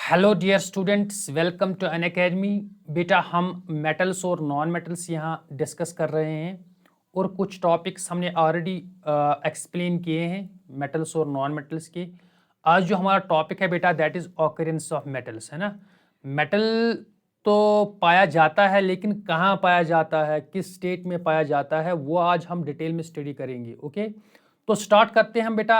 Hello dear students, welcome to Unacademy. बेटा हम metals और नॉन मेटल्स यहाँ डिस्कस कर रहे हैं और कुछ टॉपिक्स हमने ऑलरेडी एक्सप्लेन किए हैं मेटल्स और नॉन मेटल्स के। आज जो हमारा टॉपिक है बेटा that is occurrence of metals, है ना। मेटल तो पाया जाता है, लेकिन कहाँ पाया जाता है, किस स्टेट में पाया जाता है, वो आज हम डिटेल में स्टडी करेंगे। ओके, तो स्टार्ट करते हैं हम बेटा।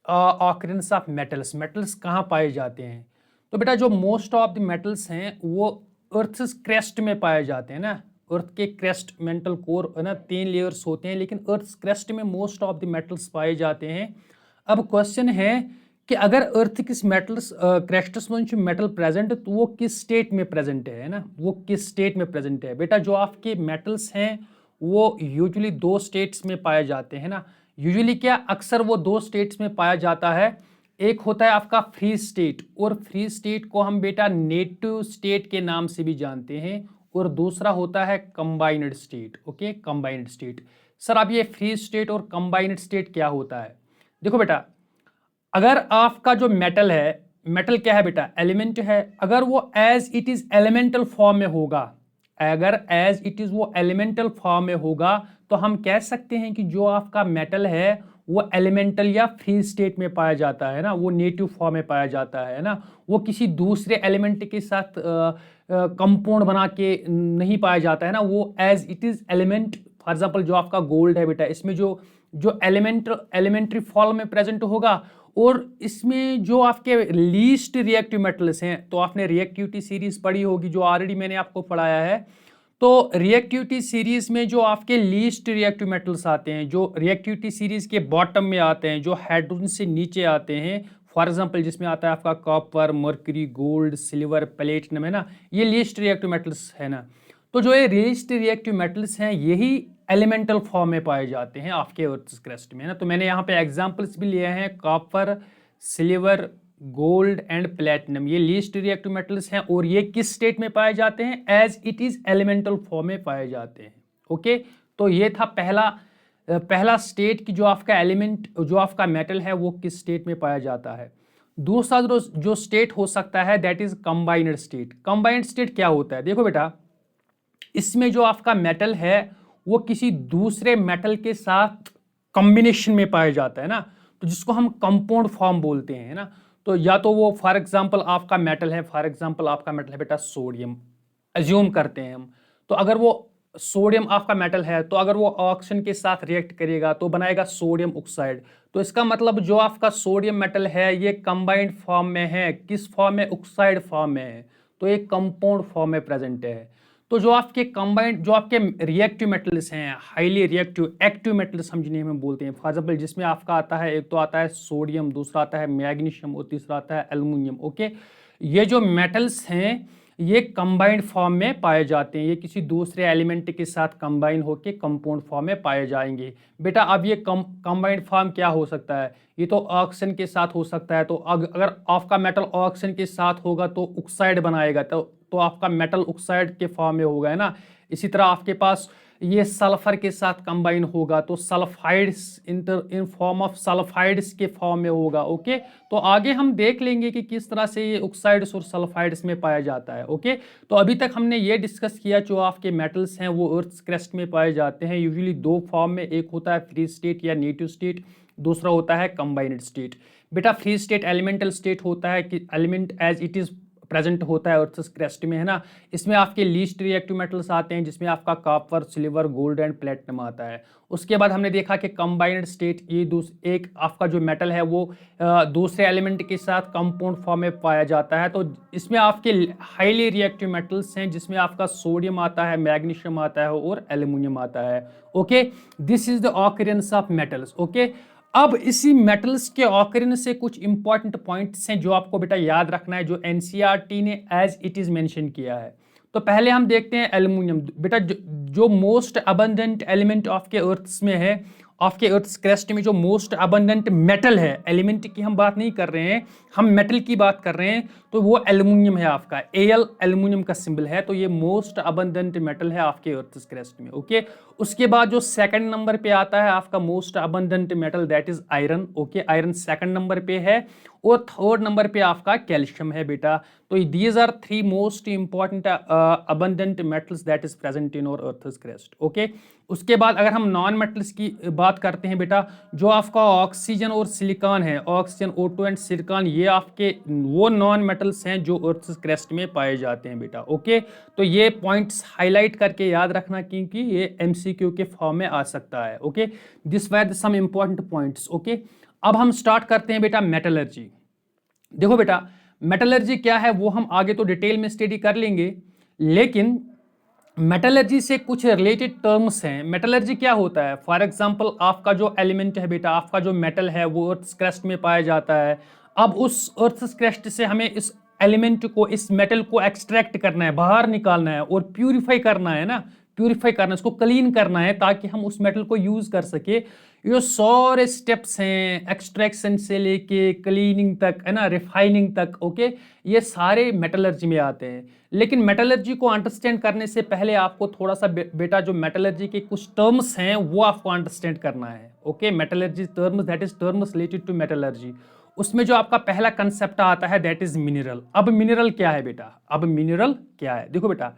ऑकरेंस ऑफ मेटल्स, मेटल्स कहाँ पाए जाते हैं। तो बेटा जो मोस्ट ऑफ द मेटल्स हैं वो अर्थ क्रेस्ट में पाए जाते हैं ना। अर्थ के क्रेस्ट मेंटल कोर है ना, 3 लेयर्स होते हैं, लेकिन अर्थ क्रेस्ट में मोस्ट ऑफ द मेटल्स पाए जाते हैं। अब क्वेश्चन है कि अगर अर्थ किस मेटल्स क्रेस्टस में मेटल प्रेजेंट है तो वो किस स्टेट में प्रेजेंट है ना, वो किस स्टेट में प्रेजेंट है। बेटा जो आपके मेटल्स हैं वो यूजुअली 2 स्टेट्स में पाए जाते हैं ना। यूजुअली क्या, अक्सर वो 2 स्टेट्स में पाया जाता है। एक होता है आपका फ्री स्टेट, और फ्री स्टेट को हम बेटा नेटिव स्टेट के नाम से भी जानते हैं, और दूसरा होता है combined state. Okay, combined state. Sir अब ये फ्री स्टेट और कंबाइंड स्टेट क्या होता है। देखो बेटा, अगर आपका जो मेटल है, मेटल क्या है बेटा, एलिमेंट है। अगर वो as it is elemental form में होगा, अगर एज इट इज वो एलिमेंटल फॉर्म में होगा, तो हम कह सकते हैं कि जो आपका मेटल है वो एलिमेंटल या फ्री स्टेट में पाया जाता है ना, वो नेटिव फॉर्म में पाया जाता है ना। वो किसी दूसरे एलिमेंट के साथ कंपाउंड बना के नहीं पाया जाता है ना, वो as it is element. For example जो आपका गोल्ड है बेटा, इसमें जो जो एलिमेंट्री फॉर्म में प्रेजेंट होगा, और इसमें जो आपके लीस्ट रिएक्टिव मेटल्स हैं, तो आपने रिएक्टिविटी सीरीज पढ़ी होगी जो ऑलरेडी मैंने आपको पढ़ाया है। तो रिएक्टिविटी सीरीज में जो आपके लीस्ट रिएक्टिव मेटल्स आते हैं, जो रिएक्टिविटी सीरीज के बॉटम में आते हैं, जो हाइड्रोजन से नीचे आते हैं, फॉर एग्जांपल जिसमें आता है आपका copper, mercury, gold, silver, platinum, है ना, ये लीस्ट रिएक्टिव मेटल्स है ना। तो जो ये लीस्ट रिएक्टिव मेटल्स हैं यही एलिमेंटल फॉर्म में पाए जाते हैं आपके अर्थ क्रस्ट में, है ना। तो मैंने यहाँ पे एग्जांपल्स भी लिए हैं, copper, silver, gold and platinum, ये लीस्ट रिएक्टिव मेटल्स हैं, और ये किस स्टेट में पाए जाते हैं, as it is elemental form में पाए जाते हैं। ओके, तो ये था पहला स्टेट की जो आपका एलिमेंट, जो आपका मेटल है वो किस स्टेट में पाया जाता है। दूसरा जो स्टेट हो सकता है that is combined state. Combined state क्या होता है, देखो बेटा, इसमें जो आपका मेटल है वो किसी दूसरे मेटल के साथ कॉम्बिनेशन में पाया जाता है ना, तो जिसको हम कंपाउंड फॉर्म बोलते हैं ना। तो या तो वो फॉर एग्जांपल आपका मेटल है, फॉर एग्जांपल आपका मेटल है बेटा सोडियम, अज्यूम करते हैं हम। तो अगर वो सोडियम आपका मेटल है, तो अगर वो ऑक्सीजन के साथ रिएक्ट करेगा तो बनाएगा सोडियम ऑक्साइड। तो इसका मतलब जो आपका सोडियम मेटल है ये कंबाइंड फॉर्म में है, किस फॉर्म में, ऑक्साइड फॉर्म में है, तो एक कंपाउंड फॉर्म में प्रेजेंट है। तो जो आपके कंबाइंड, जो आपके रिएक्टिव मेटल्स हैं, हाईली रिएक्टिव एक्टिव मेटल्स हम जिन्हें हम बोलते हैं, फॉर एग्जाम्पल जिसमें आपका आता है, एक तो आता है सोडियम, दूसरा आता है मैग्नीशियम, और तीसरा आता है एल्युमिनियम। ओके, ये जो मेटल्स हैं ये कंबाइंड फॉर्म में पाए जाते हैं, ये किसी दूसरे एलिमेंट के साथ कंबाइन होकर कंपाउंड फॉर्म में पाए जाएंगे। बेटा अब ये कंबाइंड फॉर्म क्या हो सकता है, ये तो ऑक्सीजन के साथ हो सकता है। तो अगर आपका मेटल ऑक्सीजन के साथ होगा तो ऑक्साइड बनाएगा, तो आपका मेटल ऑक्साइड के फॉर्म में होगा, है ना। इसी तरह आपके पास ये सल्फर के साथ कंबाइन होगा तो sulphides in form of sulphides के फॉर्म में होगा। ओके, तो आगे हम देख लेंगे कि किस तरह से ये ऑक्साइड्स और सल्फाइड्स में पाया जाता है। ओके, तो अभी तक हमने ये डिस्कस किया जो आपके मेटल्स हैं वो अर्थ क्रस्ट में पाए जाते हैं यूजुअली 2 फॉर्म में, एक होता है फ्री स्टेट या नेटिव स्टेट, दूसरा होता है कंबाइंड स्टेट। बेटा फ्री स्टेट एलिमेंटल स्टेट होता है कि element as it is present होता है अर्थ क्रस्ट में, है ना। इसमें आपके लीस्ट रिएक्टिव मेटल्स आते हैं जिसमें आपका copper, silver, gold and platinum आता है। उसके बाद हमने देखा कि कंबाइंड स्टेट, ये एक आपका जो मेटल है वो दूसरे एलिमेंट के साथ कंपाउंड फॉर्म में पाया जाता है। तो इसमें आपके हाईली रिएक्टिव मेटल्स हैं जिसमें आपका सोडियम आता है, मैग्नीशियम आता है और एल्युमिनियम आता है। Okay, this is the occurrence of metals. Okay, अब इसी मेटल्स के ऑकरेंस से कुछ इंपॉर्टेंट पॉइंट्स हैं जो आपको बेटा याद रखना है, जो एनसीईआरटी ने एज इट इज मेंशन किया है। तो पहले हम देखते हैं एल्युमिनियम। बेटा जो मोस्ट अबंडेंट एलिमेंट आपके अर्थ में है, आपके अर्थ क्रस्ट में जो मोस्ट अबंडेंट मेटल है, एलिमेंट की हम बात नहीं कर रहे हैं, हम मेटल की बात कर रहे हैं, तो वो एल्युमिनियम है आपका। एल एल्युमिनियम का सिंबल है, तो ये मोस्ट अबंडेंट मेटल है आपके अर्थ क्रस्ट में। ओके, उसके बाद जो सेकंड नंबर पे आता है आपका most abundant metal that is iron. Okay, iron second number पे है, और थर्ड नंबर पे आपका कैल्शियम है बेटा। तो these are three most important abundant metals that is present in our earth's crust. Okay, उसके बाद अगर हम नॉन मेटल्स की बात करते हैं बेटा, जो आपका ऑक्सीजन और सिलिकॉन है, ऑक्सीजन O2 एंड सिलिकॉन, ये आपके वो नॉन मेटल्स हैं जो अर्थ's क्रस्ट में पाए जाते हैं बेटा। ओके, तो ये पॉइंट्स हाईलाइट करके याद रखना क्योंकि ये MCQ के फॉर्म में आ सकता है। Okay, this were some important points. Okay, अब हम स्टार्ट करते हैं बेटा मेटलर्जी। देखो बेटा, मेटलर्जी क्या है वो हम आगे तो डिटेल में स्टडी कर लेंगे, लेकिन मेटलर्जी से कुछ रिलेटेड टर्म्स हैं। मेटलर्जी क्या होता है? फॉर एग्जांपल आपका जो एलिमेंट है बेटा, आपका जो मेटल है वो अर्थ's क्रस्ट में पाया जाता है। अब उस अर्थ's क्रस्ट से हमें इस एलिमेंट को, इस मेटल को एक्सट्रैक्ट करना है, बाहर निकालना है और प्यूरिफाई करना है ना, प्यूरिफाई करना है, इसको क्लीन करना है ताकि हम उस मेटल को यूज कर सके। ये सारे स्टेप्स हैं, एक्सट्रैक्शन से लेके क्लीनिंग तक, है ना, रिफाइनिंग तक। ओके, ये सारे मेटलर्जी में आते हैं। लेकिन मेटलर्जी को अंडरस्टैंड करने से पहले आपको थोड़ा सा बेटा जो मेटलर्जी के कुछ टर्म्स हैं वो आपको अंडरस्टैंड करना है। Okay, metallurgy terms, that is terms related to metallurgy. उसमें जो आपका पहला कंसेप्ट आता है दैट इज मिनरल। अब मिनरल क्या है बेटा? अब मिनरल क्या है? देखो बेटा,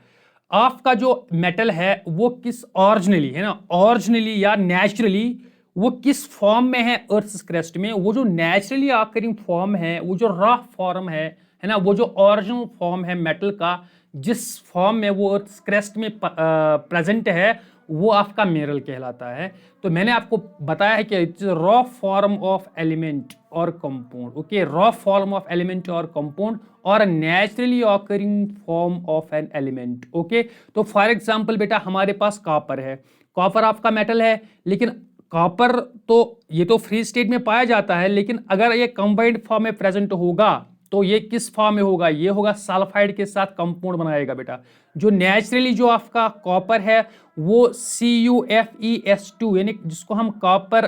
आपका जो मेटल है वो किस ऑरिजिनली, है ना, ऑरिजिनली या नेचुरली वो किस फॉर्म में है अर्थ's क्रस्ट में? वो जो नेचुरली आकरिंग फॉर्म है, वो जो रॉ फॉर्म है ना, वो जो ओरिजिनल फॉर्म है मेटल का, जिस फॉर्म में वो अर्थ's क्रस्ट में प्रेजेंट है, वो आपका मिनरल कहलाता है। तो मैंने आपको बताया है कि it's raw form of element और compound. Okay, raw form of element और कंपाउंड और naturally occurring form of an element. Okay, तो फॉर एग्जांपल बेटा हमारे पास कॉपर है, कॉपर आपका मेटल है, लेकिन कॉपर तो ये तो फ्री स्टेट में पाया जाता है, लेकिन अगर ये कंबाइंड फॉर्म में प्रेजेंट होगा तो ये किस फॉर्म में होगा? ये होगा सल्फाइड के साथ कंपाउंड बनाएगा बेटा। जो नेचुरली जो आपका कॉपर है वो CuFeS2, यानी जिसको हम कॉपर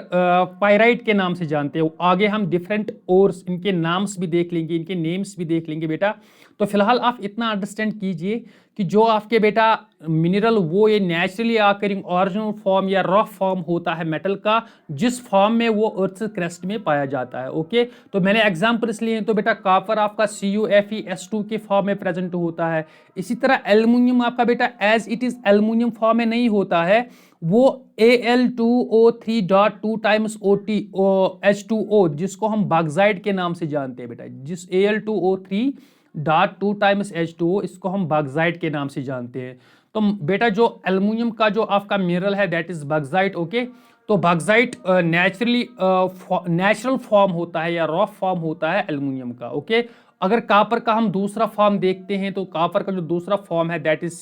पाइराइट के नाम से जानते हैं। आगे हम डिफरेंट ओर्स, इनके नाम्स भी देख लेंगे, इनके नेम्स भी देख लेंगे बेटा। तो फिलहाल आप इतना अंडरस्टैंड कीजिए कि जो आपके बेटा मिनरल वो ये नेचुरली आकरिंग ओरिजिनल फॉर्म या रॉ फॉर्म होता है मेटल का, जिस फॉर्म में वो अर्थ's क्रस्ट में पाया जाता है। ओके, तो मैंने एग्जांपल्स लिए हैं। तो बेटा कॉपर आपका CuFeS2 के फॉर्म में प्रेजेंट होता है। इसी तरह एल्युमिनियम आपका बेटा as it is aluminium form में नहीं होता है, वो Al2O3.2 टाइम्स H2O, जिसको हम बॉक्साइट के नाम से जानते हैं बेटा। जिस Al2O3.2 टाइम्स H2O, इसको हम बॉक्साइट के नाम से जानते हैं। तो बेटा जो एल्युमिनियम का जो आपका मिनरल है दैट इज बॉक्साइट। ओके, तो बॉक्साइट नेचुरल फॉर्म होता है या रॉ फॉर्म होता है एल्युमिनियम का। ओके, अगर कॉपर का हम दूसरा फॉर्म देखते हैं तो कॉपर का जो दूसरा फॉर्म है दैट इज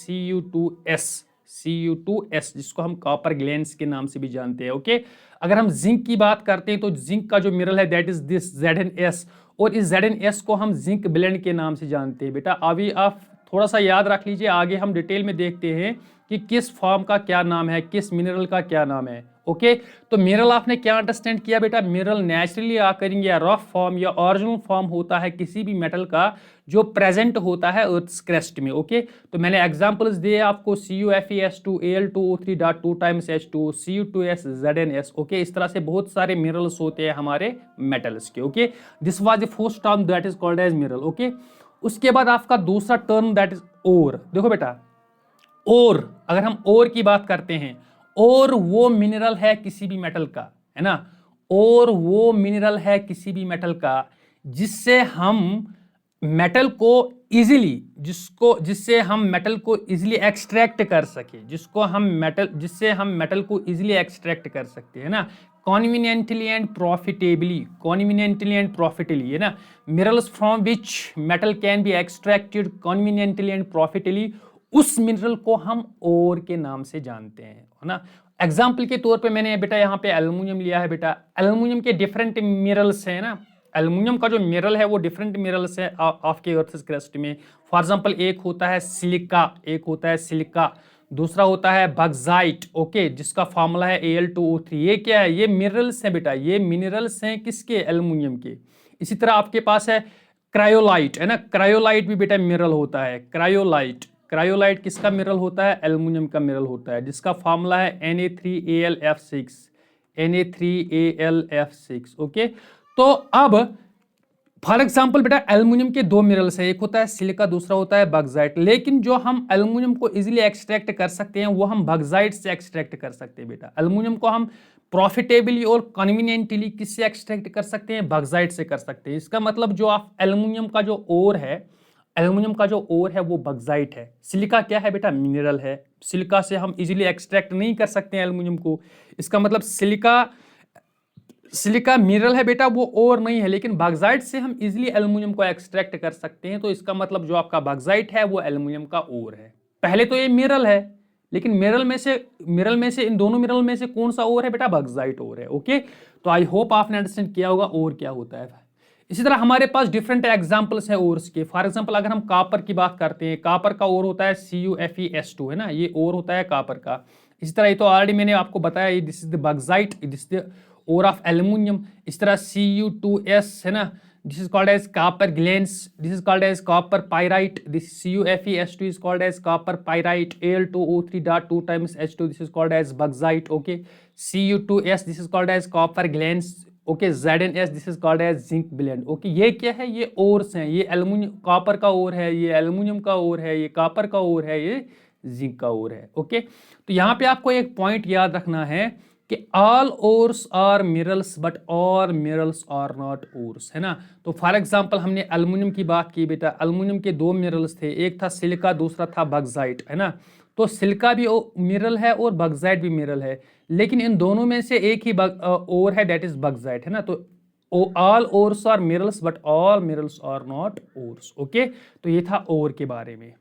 Cu2S, जिसको हम कॉपर ग्लैंड्स के नाम से भी जानते हैं। ओके, अगर हम जिंक की बात करते हैं तो जिंक का जो मिनरल है दैट इज दिस ZnS, और इस ZnS को हम जिंक ब्लेंड के नाम से जानते हैं बेटा। अभी आप थोड़ा सा याद रख लीजिए, आगे हम डिटेल में देखते हैं कि किस फॉर्म का क्या नाम है, किस मिनरल का क्या नाम है। ओके, तो मिनरल आपने क्या अंडरस्टैंड किया बेटा? मिनरल नेचुरली आकरिंग या रॉ फॉर्म या ओरिजिनल फॉर्म होता है किसी भी मेटल का जो प्रेजेंट होता है अर्थ's क्रस्ट में। ओके, तो मैंने एग्जांपल्स दिए आपको CuFeS2, Al2O3.2 times H2O, Cu2S, ZnS। Okay, इस तरह से बहुत सारे मिनरल्स होते हैं हमारे मेटल्स के। Okay, this was the first term that is called as mineral. Okay, उसके बाद आपका दूसरा टर्म दैट इज ओर। देखो बेटा, ओर, अगर हम ओर की बात करते हैं, और वो मिनरल है किसी भी मेटल का, है ना, और वो मिनरल है किसी भी मेटल का जिससे हम मेटल को इजीली, जिससे हम मेटल को इजीली एक्सट्रैक्ट कर सके, जिससे हम मेटल को इजीली एक्सट्रैक्ट कर सकते हैं ना, कॉन्वीनियंटली एंड प्रॉफिटेबली, है ना, minerals from which metal can be extracted conveniently and profitably, उस मिनरल को हम ओर के नाम से जानते हैं, है ना। एग्जाम्पल के तौर पे मैंने बेटा यहाँ पे एल्युमिनियम लिया है बेटा। एल्युमिनियम के डिफरेंट मिनरल्स हैं ना, एल्युमिनियम का जो मिनरल है वो डिफरेंट मिनरल्स है आपके अर्थ's क्रस्ट में। फॉर एग्जांपल एक होता है सिलिका, दूसरा होता है बॉक्साइट। ओके, जिसका फॉर्मूला है Al2O3। ये क्या है? ये मिनरल्स हैं बेटा, ये मिनरल्स हैं किसके? एल्युमिनियम के। इसी तरह आपके पास है क्रायोलाइट, है ना, क्रायोलाइट भी बेटा मिनरल होता है। क्रायोलाइट किसका मिनरल होता है? एल्युमिनियम का मिनरल होता है, जिसका फॉर्मूला है Na3Al F6। ओके, तो अब फॉर एग्जाम्पल बेटा एल्युमिनियम के दो मिनरल्स है, एक होता है सिलिका, दूसरा होता है बॉक्साइट। लेकिन जो हम एल्युमिनियम को इजीली एक्सट्रैक्ट कर सकते हैं वो हम बॉक्साइट से एक्सट्रैक्ट कर सकते हैं बेटा। एल्युमिनियम को हम प्रॉफिटेबली और कन्वीनियंटली किससे एक्सट्रैक्ट कर सकते हैं? बॉक्साइट से कर सकते हैं। इसका मतलब जो आप एल्युमिनियम का जो ओर है, एल्युमिनियम का जो ओर है वो बॉक्साइट है। सिलिका क्या है बेटा? मिनरल है। सिलिका से हम इजीली एक्सट्रैक्ट नहीं कर सकते हैं एल्युमिनियम को। इसका मतलब सिलिका मिनरल है बेटा, वो ओर नहीं है, लेकिन बॉक्साइट से हम इजीली एल्युमिनियम को एक्सट्रैक्ट कर सकते हैं। तो इसका मतलब जो आपका बॉक्साइट है वो एल्युमिनियम का ओर है। पहले तो ये मिनरल है, लेकिन मिनरल में से इन दोनों मिनरल में से कौन सा ओर है बेटा? बॉक्साइट ओर है। ओके, तो आई होप आपने अंडरस्टैंड किया होगा ओर क्या होता है। इसी तरह हमारे पास डिफरेंट एग्जांपल्स हैं ओर्स के। फॉर एग्जांपल अगर हम कॉपर की बात करते हैं, कॉपर का ओर होता है CuFeS2 है ना, ये ओर होता है कॉपर का। इसी तरह ये तो ऑलरेडी मैंने आपको बताया, ये this is the bauxite, this is the ore of aluminium. इस तरह Cu2S है ना, this is called as copper glance, this is called as copper pyrite, this CuFeS2 is called as copper pyrite, Al2O3.2 times H2, this is called as bauxite. Okay, Cu2S this is called as copper glance. Okay, ZnS this is called as zinc blende. Okay, ये क्या है? ये ores हैं। ये aluminium copper का ओर है, ये aluminium का ओर है, ये कॉपर का ओर है, ये जिंक का ओर है। ओके, तो यहाँ पे आपको एक पॉइंट याद रखना है कि all ores are minerals but all minerals are not ores, है ना। तो फॉर एग्जांपल हमने एल्युमिनियम की बात की बेटा, एल्युमिनियम के दो मिनरल्स थे, एक था सिलिका, दूसरा था बॉक्साइट, है ना। तो सिलिका भी मिनरल है और बॉक्साइट भी मिनरल है, लेकिन इन दोनों में से एक ही ओर है, दैट इज बॉक्साइट, है ना। तो all ores are minerals but all minerals are not ores. Okay, तो ये था ओर के बारे में।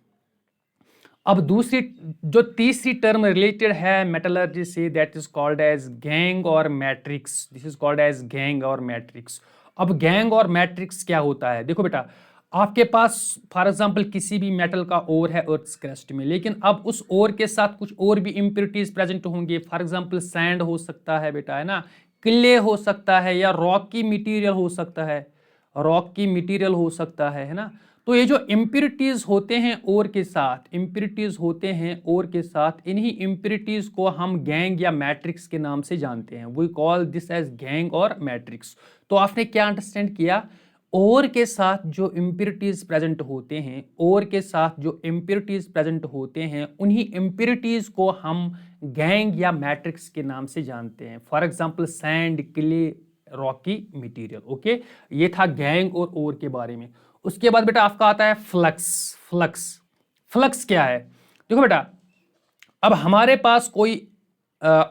अब दूसरी जो तीसरी टर्म रिलेटेड है मेटलर्जी से, that is called as gangue और matrix. This is called as gangue और मैट्रिक्स। अब गैंग और मैट्रिक्स क्या होता है? देखो बेटा, आपके पास फॉर एग्जांपल किसी भी मेटल का ओर है अर्थ क्रस्ट में, लेकिन अब उस ओर के साथ कुछ और भी इंप्योरिटीज प्रेजेंट होंगे। फॉर एग्जांपल सैंड हो सकता है बेटा, है ना, क्ले हो सकता है, या रॉक की मटेरियल हो सकता है, रॉक की मटेरियल हो सकता है ना। तो ये जो इम्प्योरिटीज होते हैं ओर के साथ, इम्प्योरिटीज होते हैं ओर के साथ, इन्हीं इम्प्योरिटीज को हम गैंग या मैट्रिक्स के नाम से जानते हैं। We call this as gangue और मैट्रिक्स। तो आपने क्या अंडरस्टैंड किया? ओर के साथ जो इम्प्योरिटीज प्रेजेंट होते हैं, ओर के साथ जो इम्प्योरिटीज प्रेजेंट होते हैं, उन्हीं इम्प्योरिटीज को हम गैंग या मैट्रिक्स के नाम से जानते हैं। For example sand, clay, Rocky material. Okay, ये था गैंग और ओर के बारे में। उसके बाद बेटा आपका आता है फ्लक्स। फ्लक्स, फ्लक्स क्या है? देखो बेटा, अब हमारे पास कोई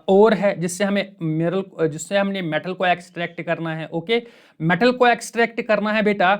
ओर है जिससे हमने मेटल को एक्सट्रैक्ट करना है। ओके, मेटल को एक्सट्रैक्ट करना है बेटा,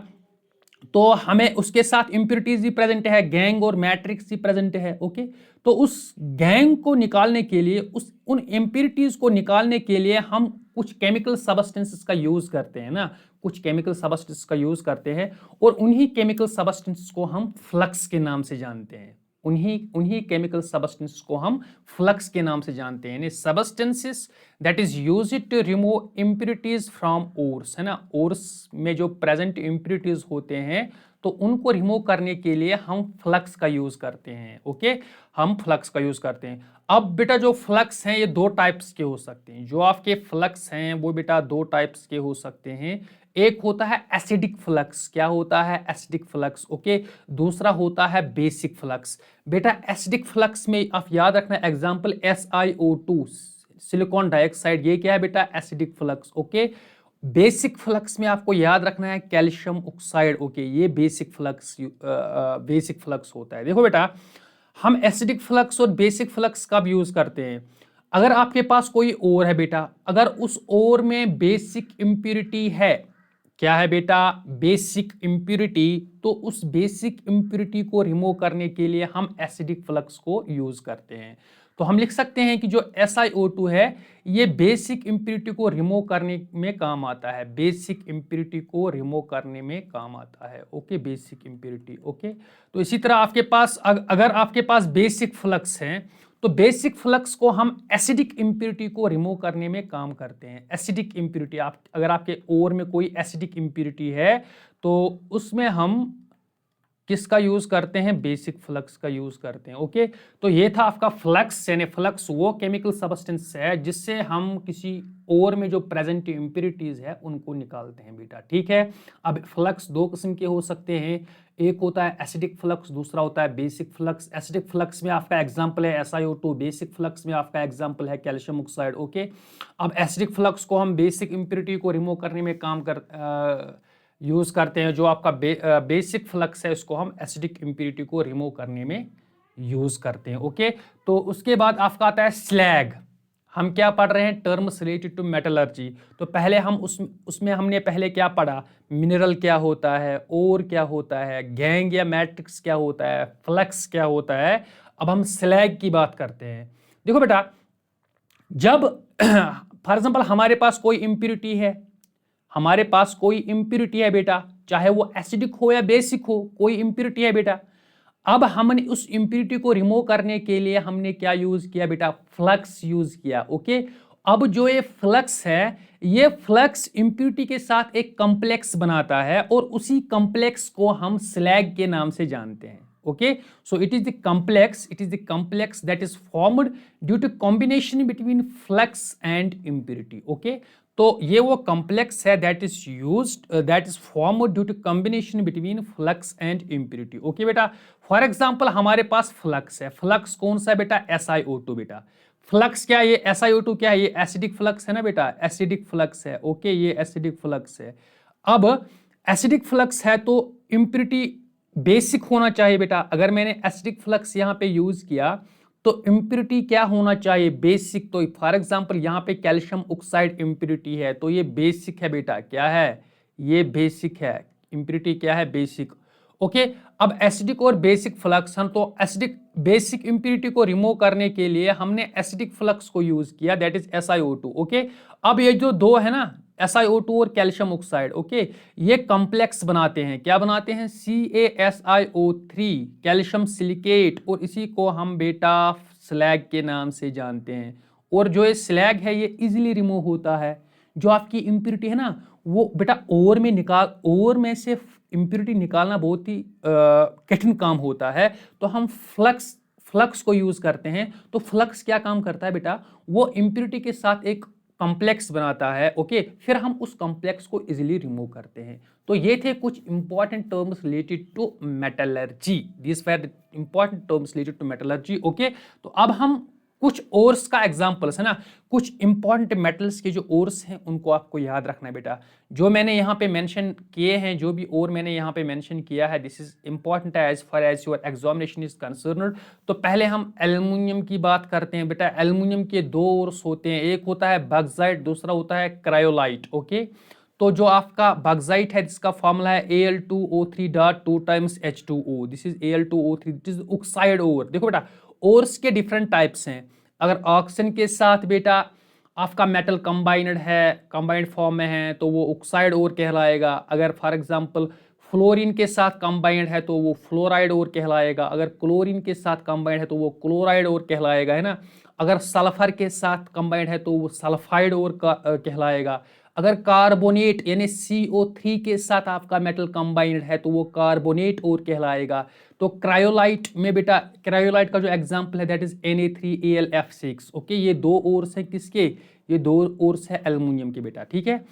तो हमें उसके साथ इंप्योरिटीज भी प्रेजेंट है, गैंग और मैट्रिक्स भी प्रेजेंट है। ओके, तो उस गैंग को निकालने के लिए, उन इंप्योरिटीज को निकालने के लिए हम कुछ केमिकल सबस्टेंसेस का यूज करते हैं ना, कुछ केमिकल सबस्टेंस का यूज करते हैं, और उन्हीं केमिकल सबस्टेंस को हम फ्लक्स के नाम से जानते हैं। उन्हीं केमिकल सबस्टेंस को हम फ्लक्स के नाम से जानते हैं। Substances that is used to remove impurities from ores, है ना। ओर्स में जो प्रेजेंट इंप्योरिटीज होते हैं, तो उनको रिमूव करने के लिए हम फ्लक्स का यूज करते हैं। ओके, हम फ्लक्स का यूज करते हैं। अब बेटा जो फ्लक्स हैं ये दो टाइप्स के हो सकते हैं। जो आपके फ्लक्स हैं वो बेटा दो टाइप्स के हो सकते हैं। एक होता है एसिडिक फ्लक्स। क्या होता है? Acidic flux. ओके, दूसरा होता है बेसिक फ्लक्स। बेटा एसिडिक फ्लक्स में आप याद रखना एग्जांपल SiO2, सिलिकॉन डाइऑक्साइड, ये क्या है बेटा? Acidic flux. Okay, basic flux में आपको याद रखना है कैल्शियम ऑक्साइड। ओके, ये बेसिक फ्लक्स होता है। देखो बेटा, हम एसिडिक फ्लक्स और बेसिक फ्लक्स कब यूज करते हैं? अगर आपके पास कोई ओर है बेटा, अगर उस ओर में बेसिक इंप्योरिटी है, क्या है बेटा? बेसिक इंप्योरिटी, तो उस बेसिक इंप्योरिटी को रिमूव करने के लिए हम एसिडिक फ्लक्स को यूज करते हैं। तो हम लिख सकते हैं कि जो SiO2 है ये बेसिक इंप्योरिटी को रिमूव करने में काम आता है, बेसिक इंप्योरिटी को रिमूव करने में काम आता है। Okay, basic impurity. ओके, तो इसी तरह आपके पास अगर आपके पास बेसिक फ्लक्स है, तो बेसिक फ्लक्स को हम एसिडिक इंप्योरिटी को रिमूव करने में काम करते हैं। एसिडिक इंप्योरिटी, अगर आपके ओर में कोई एसिडिक इंप्योरिटी है तो उसमें हम किसका यूज करते हैं, बेसिक फ्लक्स का यूज करते हैं। ओके, तो ये था आपका फ्लक्स, यानी फ्लक्स वो केमिकल सब्सटेंस है जिससे हम किसी और में जो प्रेजेंट इम्प्योरिटीज है उनको निकालते हैं बेटा। ठीक है, अब फ्लक्स दो किस्म के हो सकते हैं, एक होता है एसिडिक फ्लक्स, दूसरा होता है बेसिक फ्लक्स। एसिडिक फ्लक्स में आपका एग्जांपल है SiO2, बेसिक फ्लक्स में आपका एग्जांपल है कैल्शियम ऑक्साइड। ओके, अब एसिडिक फ्लक्स को हम बेसिक इम्प्योरिटी को रिमूव करने में यूज करते हैं, जो आपका बेसिक फ्लक्स है उसको हम एसिडिक इम्प्योरिटी को रिमूव करने में यूज करते हैं। ओके, तो उसके बाद आपका आता है स्लैग। हम क्या पढ़ रहे हैं, टर्म्स रिलेटेड टू मेटलर्जी। तो पहले हम उसमें हमने पहले क्या पढ़ा, मिनरल क्या होता है, ओर क्या होता है, गैंग या मैट्रिक्स क्या होता है, फ्लक्स क्या होता है। अब हम स्लैग की बात करते हैं। देखो बेटा, जब फॉर एग्जांपल हमारे पास कोई इंप्योरिटी है, हमारे पास कोई इंप्योरिटी है बेटा, चाहे वो एसिडिक हो या बेसिक हो, कोई इंप्योरिटी है बेटा। अब हमने उस इंप्योरिटी को रिमूव करने के लिए हमने क्या यूज किया बेटा, फ्लक्स यूज किया। ओके, अब जो ये फ्लक्स है, ये फ्लक्स इंप्योरिटी के साथ एक कॉम्प्लेक्स बनाता है और उसी कॉम्प्लेक्स को हम स्लैग के नाम से जानते हैं। Okay, so it is the complex that is formed due to combination between flux and impurity. Okay, तो ये वो कॉम्प्लेक्स है that is formed due to combination between flux and impurity. Okay बेटा, फॉर एग्जांपल हमारे पास flux है, flux कौन सा है बेटा, SiO2 बेटा। फ्लक्स क्या है, ये SiO2 क्या है, ये एसिडिक फ्लक्स है ना बेटा, एसिडिक फ्लक्स है। ओके, ये एसिडिक फ्लक्स है। अब एसिडिक फ्लक्स है तो इम्प्योरिटी बेसिक होना चाहिए बेटा। अगर मैंने एसिडिक फ्लक्स यहां पे यूज किया तो इम्प्योरिटी क्या होना चाहिए, बेसिक। तो फॉर एग्जांपल यहां पे कैल्शियम ऑक्साइड इम्प्योरिटी है तो ये बेसिक है बेटा। क्या है, ये बेसिक है। इम्प्योरिटी क्या है, बेसिक। ओके, अब एसिडिक और बेसिक फ्लक्स, हम तो एसिडिक बेसिक इम्प्योरिटी को रिमूव करने के लिए हमने एसिडिक फ्लक्स को यूज किया, दैट इज SiO2। ओके, अब ये जो दो है ना, SiO2 और कैल्शियम ऑक्साइड, ओके, ये कॉम्प्लेक्स बनाते हैं। क्या बनाते हैं, CaSiO3, कैल्शियम सिलिकेट, और इसी को हम बेटा स्लैग के नाम से जानते हैं। और जो ये स्लैग है ये इजीली रिमूव होता है। जो आपकी इम्प्योरिटी है ना, वो बेटा ओर में से इम्प्योरिटी निकालना बहुत ही कठिन काम होता है। तो हम फ्लक्स को यूज करते हैं। तो फ्लक्स क्या काम करता है बेटा, वो इम्प्योरिटी के साथ एक कॉम्प्लेक्स बनाता है। ओके, फिर हम उस कॉम्प्लेक्स को इजीली रिमूव करते हैं। तो ये थे कुछ important terms related to metallurgy, this were important terms related to metallurgy. Okay, तो अब हम कुछ ओर्स का एग्जांपल्स है ना, कुछ इंपॉर्टेंट मेटल्स के जो ओर्स हैं उनको आपको याद रखना है बेटा। जो मैंने यहाँ पे मेंशन किए हैं, जो भी ओर मैंने यहाँ पे मेंशन किया है, this is important as far as your examination is concerned. तो पहले हम एल्युमिनियम की बात करते हैं बेटा। एल्युमिनियम के दो ओर्स होते हैं, एक होता है बॉक्साइट, दूसरा होता है क्रायोलाइट। ओके, तो जो आपका बॉक्साइट है जिसका फॉर्मूला है Al2O3.2 times H2O, this is Al2O3, this is oxide ore. देखो बेटा, ओर्स के डिफरेंट टाइप्स हैं। अगर ऑक्सीजन के साथ बेटा आपका मेटल कंबाइंड है, कंबाइंड फॉर्म में है, तो वो ऑक्साइड ओर कहलाएगा। अगर फॉर एग्जांपल फ्लोरीन के साथ कंबाइंड है तो वो फ्लोराइड ओर कहलाएगा। अगर क्लोरीन के साथ कंबाइंड है तो वो क्लोराइड ओर कहलाएगा, है ना। अगर सल्फर के साथ कंबाइंड है तो वो सल्फाइड ओर कहलाएगा। अगर कार्बोनेट यानी CO3 के साथ आपका मेटल कंबाइंड है तो वो कार्बोनेट ओर कहलाएगा। तो क्रायोलाइट में बेटा, क्रायोलाइट का जो एग्जांपल है दैट इज Na3AlF6। ओके, ये दो ओर्स हैं किसके, ये दो ओर्स है एल्युमिनियम के बेटा। ठीक है,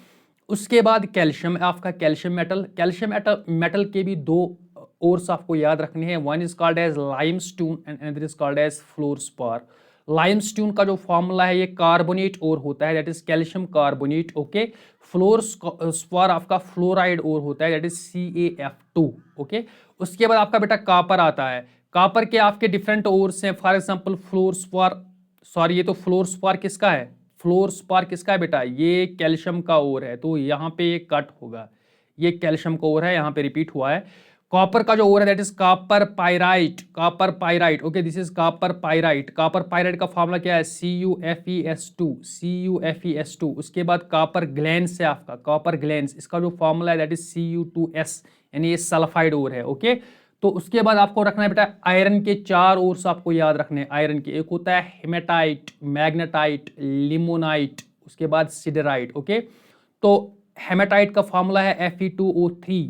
उसके बाद कैल्शियम, आपका कैल्शियम मेटल के भी दो ओर्स आपको याद रखने हैं। One is called as limestone and another is called as fluorspar. Limestone का जो फॉर्मूला है ये कार्बोनेट ओर होता है, that is calcium carbonate. Okay, fluorspar आपका फ्लोराइड ओर होता है, दैट इज CaF2। ओके, उसके बाद आपका बेटा कापर आता है। कापर के आपके डिफरेंट ओर्स हैं, फॉर एग्जांपल फ्लोरस्पार, सॉरी ये तो फ्लोरस्पार किसका है, फ्लोरस्पार किसका है बेटा, ये कैल्शियम का ओर है, तो यहाँ पे ये कट होगा, ये कैल्शियम का ओर है, यहाँ पे रिपीट हुआ है। कॉपर का जो ओर है that is copper pyrite. Okay, this is copper pyrite का फॉर्मूला क्या है, CuFeS2। उसके बाद कॉपर ग्लैंस है आपका, कॉपर ग्लैंस, इसका जो फॉर्मूला है दैट इज Cu2S, यानी ये सल्फाइड ओर है। ओके, तो उसके बाद आपको रखना है बेटा आयरन के चार ओर्स आपको याद रखने हैं। आयरन के एक होता है हेमेटाइट, मैग्नेटाइट, लिमोनाइट, उसके बाद सिडराइट। ओके, तो हेमेटाइट का फॉर्मूला है Fe2O3,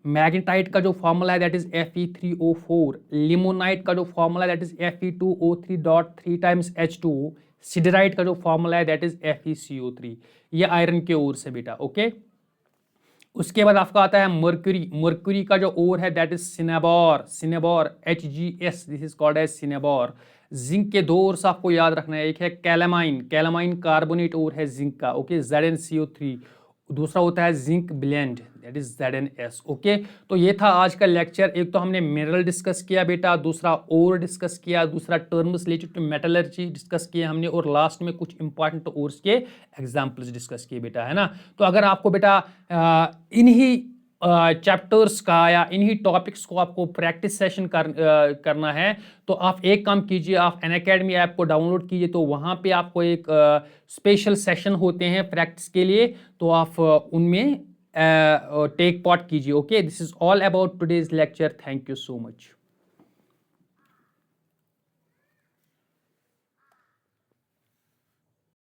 मैग्नेटाइट का जो फॉर्मूला है दैट इज Fe3O4, लिमोनाइट का जो फॉर्मूला है that is Fe2O3.3 times H2O, सिडराइट का जो फॉर्मूला है दैट इज FeCO3। ये आयरन के ओर से बेटा, ओके। उसके बाद आपका आता है मर्क्यूरी, मर्क्यूरी का जो ओर है that is cinnabar, cinnabar HgS, this is called as cinnabar. Zinc के दो ओर से आपको याद रखना है, एक है कैलामाइन, कैलामाइन कार्बोनेट ओर है जिंक का, ओके, ZnCO3। दूसरा होता है zinc blende that is ZnS, okay. तो ये था आज का लेक्चर। एक तो हमने मिनरल डिस्कस किया बेटा, दूसरा ओर डिस्कस किया, दूसरा terms related to metallurgy discuss किए हमने, और लास्ट में कुछ इंपॉर्टेंट ओर्स के एग्जांपल्स डिस्कस किए बेटा, है ना। तो अगर आपको बेटा इन्हीं चैप्टर्स का या इन्हीं टॉपिक्स को आपको प्रैक्टिस सेशन करना है, तो आप एक काम कीजिए, आप अनअकैडमी ऐप को डाउनलोड कीजिए। तो वहाँ पे आपको एक स्पेशल सेशन होते हैं प्रैक्टिस के लिए, तो आप उनमें टेक पार्ट कीजिए, okay. This is all about today's lecture. Thank you so much.